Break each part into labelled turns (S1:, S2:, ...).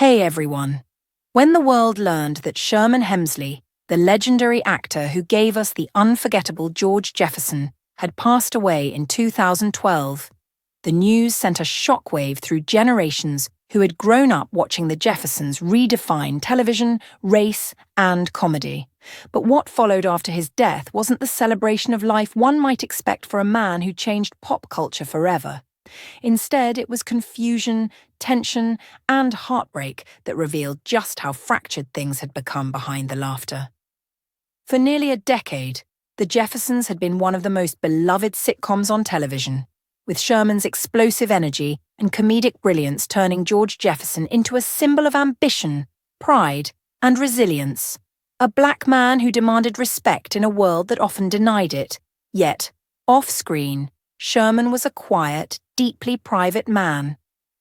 S1: Hey everyone! When the world learned that Sherman Hemsley, the legendary actor who gave us the unforgettable George Jefferson, had passed away in 2012, the news sent a shockwave through generations who had grown up watching the Jeffersons redefine television, race, and comedy. But what followed after his death wasn't the celebration of life one might expect for a man who changed pop culture forever. Instead, it was confusion, tension, and heartbreak that revealed just how fractured things had become behind the laughter. For nearly a decade, The Jeffersons had been one of the most beloved sitcoms on television, with Sherman's explosive energy and comedic brilliance turning George Jefferson into a symbol of ambition, pride, and resilience. A black man who demanded respect in a world that often denied it. Yet, off-screen, Sherman was a quiet, deeply private man,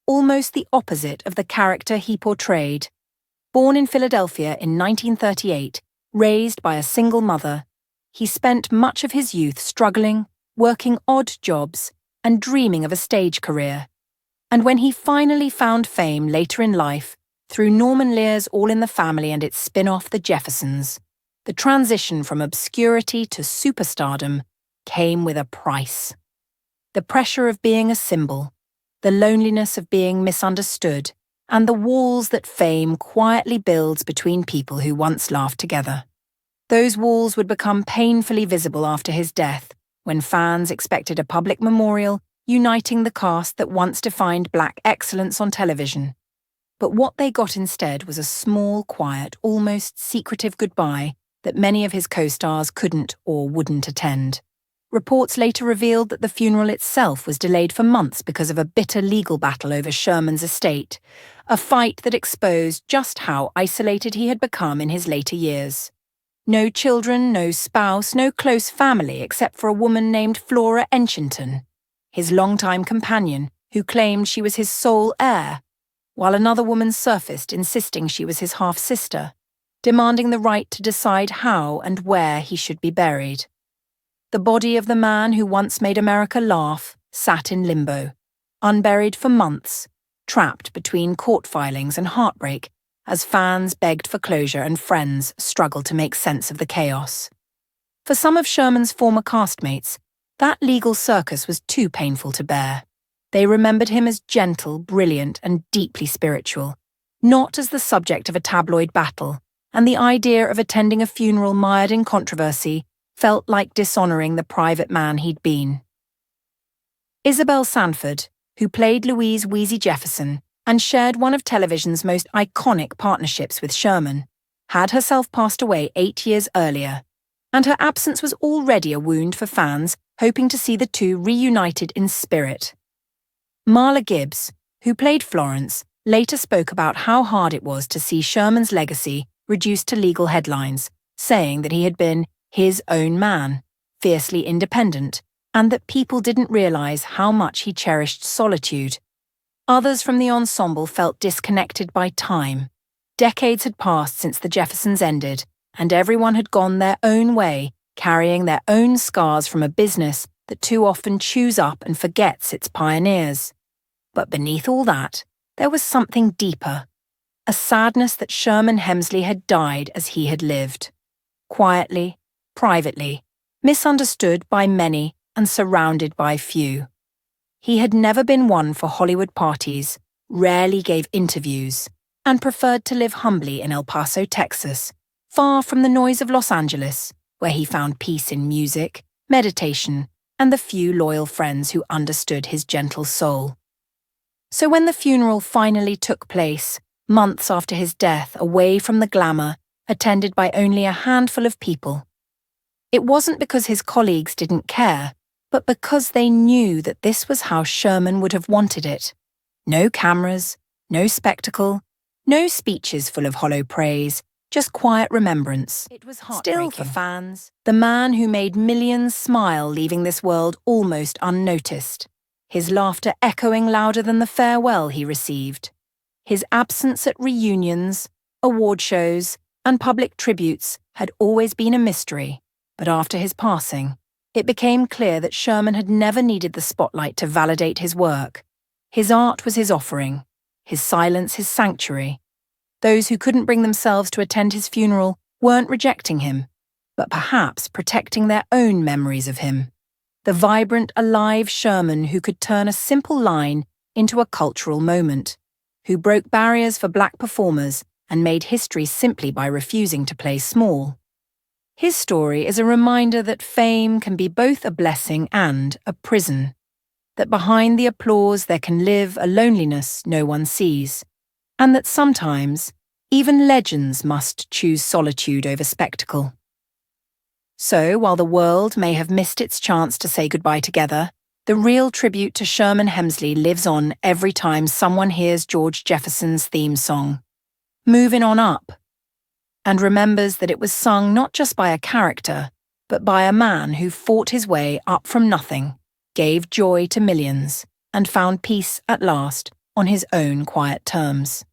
S1: almost the opposite of the character he portrayed. Born in Philadelphia in 1938, raised by a single mother, he spent much of his youth struggling, working odd jobs, and dreaming of a stage career. And when he finally found fame later in life, through Norman Lear's All in the Family and its spin-off The Jeffersons, the transition from obscurity to superstardom came with a price. The pressure of being a symbol, the loneliness of being misunderstood, and the walls that fame quietly builds between people who once laughed together. Those walls would become painfully visible after his death, when fans expected a public memorial uniting the cast that once defined black excellence on television. But what they got instead was a small, quiet, almost secretive goodbye that many of his co-stars couldn't or wouldn't attend. Reports later revealed that the funeral itself was delayed for months because of a bitter legal battle over Sherman's estate, a fight that exposed just how isolated he had become in his later years. No children, no spouse, no close family except for a woman named Flora Enchington, his longtime companion, who claimed she was his sole heir, while another woman surfaced insisting she was his half-sister, demanding the right to decide how and where he should be buried. The body of the man who once made America laugh sat in limbo, unburied for months, trapped between court filings and heartbreak as fans begged for closure and friends struggled to make sense of the chaos. For some of Sherman's former castmates, that legal circus was too painful to bear. They remembered him as gentle, brilliant, and deeply spiritual, not as the subject of a tabloid battle, and the idea of attending a funeral mired in controversy felt like dishonoring the private man he'd been. Isabel Sanford, who played Louise Wheezy Jefferson and shared one of television's most iconic partnerships with Sherman, had herself passed away 8 years earlier, and her absence was already a wound for fans hoping to see the two reunited in spirit. Marla Gibbs, who played Florence, later spoke about how hard it was to see Sherman's legacy reduced to legal headlines, saying that he had been his own man, fiercely independent, and that people didn't realize how much he cherished solitude. Others from the ensemble felt disconnected by time. Decades had passed since the Jeffersons ended, and everyone had gone their own way, carrying their own scars from a business that too often chews up and forgets its pioneers. But beneath all that, there was something deeper, a sadness that Sherman Hemsley had died as he had lived. Quietly, privately, misunderstood by many and surrounded by few. He had never been one for Hollywood parties, rarely gave interviews, and preferred to live humbly in El Paso, Texas, far from the noise of Los Angeles, where he found peace in music, meditation, and the few loyal friends who understood his gentle soul. So when the funeral finally took place, months after his death, away from the glamour, attended by only a handful of people, it wasn't because his colleagues didn't care, but because they knew that this was how Sherman would have wanted it. No cameras, no spectacle, no speeches full of hollow praise, just quiet remembrance. It was heartbreaking. Still for fans, the man who made millions smile leaving this world almost unnoticed, his laughter echoing louder than the farewell he received. His absence at reunions, award shows, and public tributes had always been a mystery. But after his passing, it became clear that Sherman had never needed the spotlight to validate his work. His art was his offering, his silence his sanctuary, Those who couldn't bring themselves to attend his funeral weren't rejecting him, but perhaps protecting their own memories of him. The vibrant, alive Sherman who could turn a simple line into a cultural moment, who broke barriers for black performers and made history simply by refusing to play small. His story is a reminder that fame can be both a blessing and a prison, that behind the applause there can live a loneliness no one sees, and that sometimes even legends must choose solitude over spectacle. So, while the world may have missed its chance to say goodbye together, the real tribute to Sherman Hemsley lives on every time someone hears George Jefferson's theme song, Moving On Up, and remembers that it was sung not just by a character, but by a man who fought his way up from nothing, gave joy to millions, and found peace at last on his own quiet terms.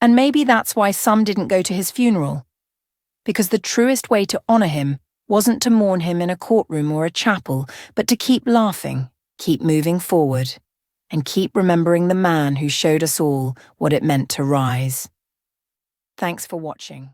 S1: And maybe that's why some didn't go to his funeral, because the truest way to honor him wasn't to mourn him in a courtroom or a chapel, but to keep laughing, keep moving forward, and keep remembering the man who showed us all what it meant to rise. Thanks for watching.